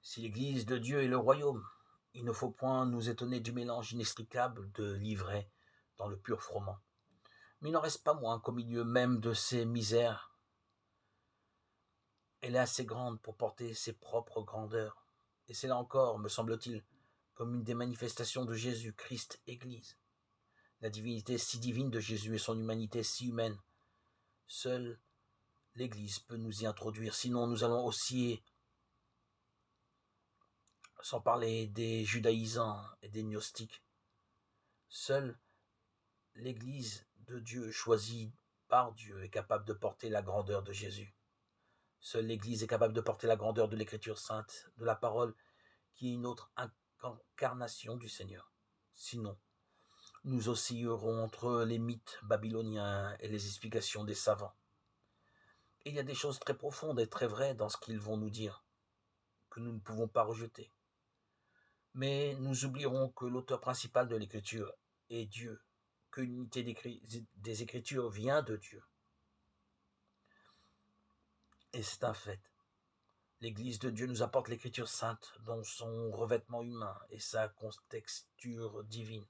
Si l'Église de Dieu est le royaume, il ne faut point nous étonner du mélange inextricable de l'ivraie dans le pur froment. Mais il n'en reste pas moins qu'au milieu même de ces misères, elle est assez grande pour porter ses propres grandeurs. Et c'est là encore, me semble-t-il, comme une des manifestations de Jésus-Christ Église. La divinité si divine de Jésus et son humanité si humaine. Seule l'Église peut nous y introduire, sinon nous allons osciller, sans parler des judaïsants et des gnostiques. Seule l'Église de Dieu, choisie par Dieu, est capable de porter la grandeur de Jésus. Seule l'Église est capable de porter la grandeur de l'Écriture sainte, de la parole, qui est une autre incarnation du Seigneur. Sinon, nous oscillerons entre les mythes babyloniens et les explications des savants. Et il y a des choses très profondes et très vraies dans ce qu'ils vont nous dire, que nous ne pouvons pas rejeter. Mais nous oublierons que l'auteur principal de l'Écriture est Dieu, que l'unité des Écritures vient de Dieu. Et c'est un fait. L'Église de Dieu nous apporte l'Écriture sainte dans son revêtement humain et sa contexture divine.